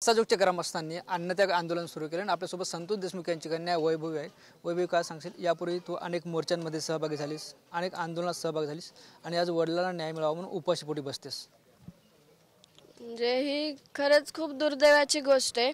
सजोगच्या ग्रामस्थांनी अन्नत्याग आंदोलन सुरू केले आणि आपल्यासोबत संतोष देशमुख यांची कन्या वैभवी आहे। वैभवी, काय सांगशील, यापूर्वी तू अनेक मोर्चांमध्ये सहभागी झालीस, अनेक आंदोलनात सहभागी झालीस आणि आज वडिलांना न्याय मिळावा म्हणून उपाशीपोटी बसतेस। म्हणजे ही खरंच खूप दुर्दैवाची गोष्ट आहे।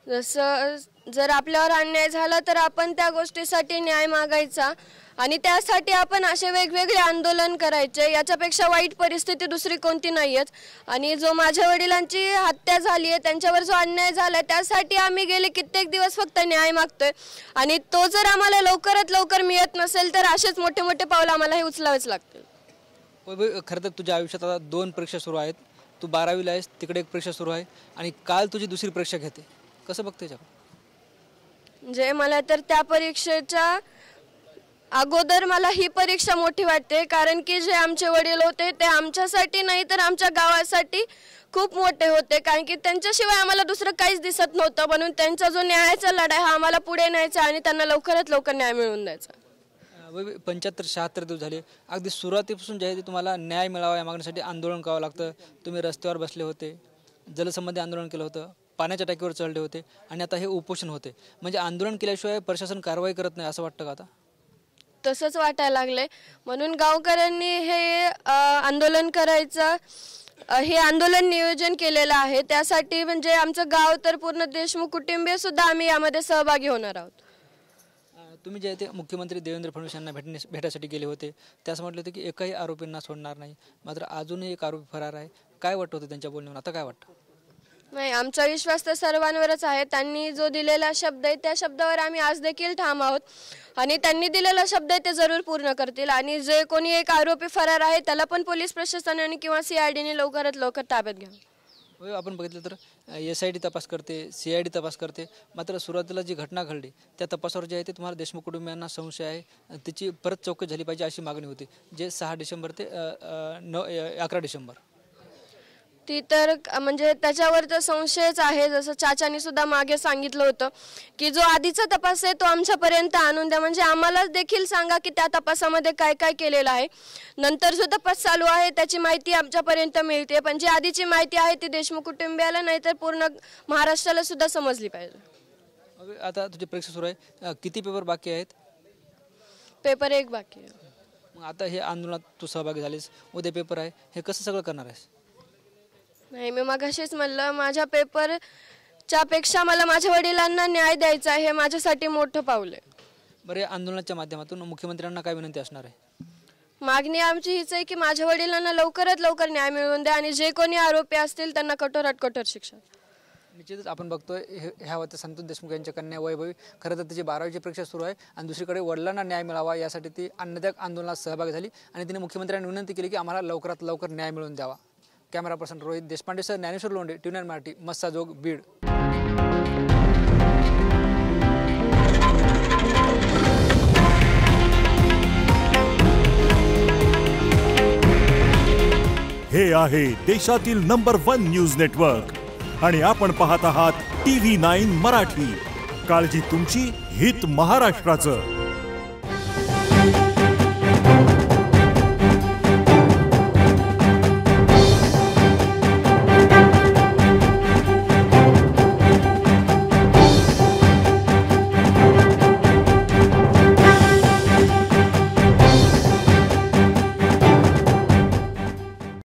जसं जर आपल्यावर अन्याय झाला तर आपण त्या गोष्टीसाठी न्याय मागायचा आणि त्यासाठी आपण असे वेगवेगळे आंदोलन करायचे। याच्यापेक्षा वाईट परिस्थिती दुसरी कोणती नाहीच। आणि जो माझ्या वडिलांची हत्या झाली आहे, त्यांच्यावर जो अन्याय झाला त्यासाठी आम्ही गेले कित्येक दिवस फक्त न्याय मागतोय आणि तो जर आम्हाला लवकरात लवकर मिळत नसेल तर असेच मोठे मोठे पावलं आम्हाला हे उचलावेच लागतील। खरं तर तुझ्या आयुष्यात आता 2 परीक्षा सुरू आहेत। तू 12वीला आहेस, तिकडे एक परीक्षा सुरू आहे आणि काल तुझी दुसरी परीक्षा घेते। कसं बघते त्याच्याकडे? म्हणजे मला तर त्या परीक्षेच्या अगोदर मला ही परीक्षा मोठी वाटते, कारण की जे आमचे वडील होते ते आमच्यासाठी नाही तर आमच्या गावासाठी खूप मोठे होते, कारण की त्यांच्याशिवाय आम्हाला दुसरं काहीच दिसत नव्हतं। म्हणून त्यांचा जो न्यायाचा लढा हा आम्हाला पुढे न्यायचा आणि त्यांना लवकरात लवकर न्याय मिळवून द्यायचा। 75-76 दिवस झाले, अगदी सुरुवातीपासून जे आहे ते तुम्हाला न्याय मिळावा या मागणीसाठी आंदोलन करावं लागतं। तुम्ही रस्त्यावर बसले होते, जलसंबंधी आंदोलन केलं होतं, पाण्याच्या टाकीवर चढले होते आणि आता हे उपोषण होते। म्हणजे आंदोलन केल्याशिवाय प्रशासन कारवाई करत नाही असं वाटतं का आता? तसंच वाटायला लागले, म्हणून गावकऱ्यांनी हे आंदोलन करायचं हे आंदोलन नियोजन केलेलं आहे। त्यासाठी म्हणजे आमचं गाव तर पूर्ण देशमुख कुटुंबीय सुद्धा आम्ही यामध्ये सहभागी होणार आहोत। तुम्ही जे ते मुख्यमंत्री देवेंद्र फडणवीस यांना भेटायसाठी गेले होते, त्यास म्हटलं होतं की एकही आरोपींना सोडणार नाही, मात्र अजूनही एक आरोपी फरार आहे। काय वाटतं होतं त्यांच्या बोलण्यावर, आता काय वाटतं? नाही, आमचा विश्वास तर सर्वांवरच आहे। त्यांनी जो दिलेला शब्द आहे त्या शब्दावर आम्ही आज देखील ठाम आहोत आणि त्यांनी दिलेला शब्द आहे ते जरूर पूर्ण करतील आणि जे कोणी एक आरोपी फरार आहे त्याला पण पोलीस प्रशासनाने किंवा CIDने लवकरात लवकर ताब्यात घ्यावं। आपण बघितलं तर SID तपास करते, CID तपास करते, मात्र सुरुवातीला जी घटना घडली त्या तपासावर जे आहे ते तुम्हाला देशमुख कुटुंबियांना संशय आहे, त्याची परत चौकशी झाली पाहिजे अशी मागणी होती, जे 6 डिसेंबर ते 11 डिसेंबर। ती तर म्हणजे त्याच्यावर तर संशयच आहे। जसं चाचांनी सुद्धा मागे सांगितलं होतं की जो आधीचा तपास आहे तो आमच्यापर्यंत आणून द्या, म्हणजे आम्हाला देखील सांगा की त्या तपासामध्ये काय काय केलेलं आहे। नंतर जो तपास चालू आहे त्याची माहिती आमच्यापर्यंत मिळते, पण जी आधीची माहिती आहे ती देशमुख कुटुंबियाला नाही तर पूर्ण महाराष्ट्राला सुद्धा समजली पाहिजे। आता तुझी परीक्षा सुरू आहे, किती पेपर बाकी आहेत? पेपर 1 बाकी आहे। मग आता हे आंदोलनात तू सहभागी झालीस, उद्या पेपर आहे, हे कसं सगळं करणार आहेस? नाही, मी मगाशीच म्हणलं, माझ्या पेपरच्या पेक्षा मला माझ्या वडिलांना न्याय द्यायचा आहे, हे माझ्यासाठी मोठं पाऊल आहे। बरं, या आंदोलनाच्या माध्यमातून मुख्यमंत्र्यांना काय विनंती असणार आहे? मागणी आमची हीच आहे की माझ्या वडिलांना लवकरात लवकर न्याय मिळवून द्या आणि जे कोणी आरोपी असतील त्यांना कठोरात कठोर शिक्षा। निश्चितच आपण बघतोय ह्या होत्या संतोष देशमुख यांच्या कन्या वैभवी। खरं तर तिची 12वीची परीक्षा सुरू आहे आणि दुसरीकडे वडिलांना न्याय मिळावा यासाठी ती अन्नत्याग आंदोलनात सहभागी झाली आणि तिने मुख्यमंत्र्यांनी विनंती केली की आम्हाला लवकरात लवकर न्याय मिळवून द्यावा। Camera person Rohit Deshpande sir, Dnyaneshwar Londhe, TVN Marathi, Massajog, Beed. हे आहे देशातील नंबर 1 न्यूज नेटवर्क आणि आपण पाहत आहात TV9 मराठी। काळजी तुमची, हित महाराष्ट्राचं।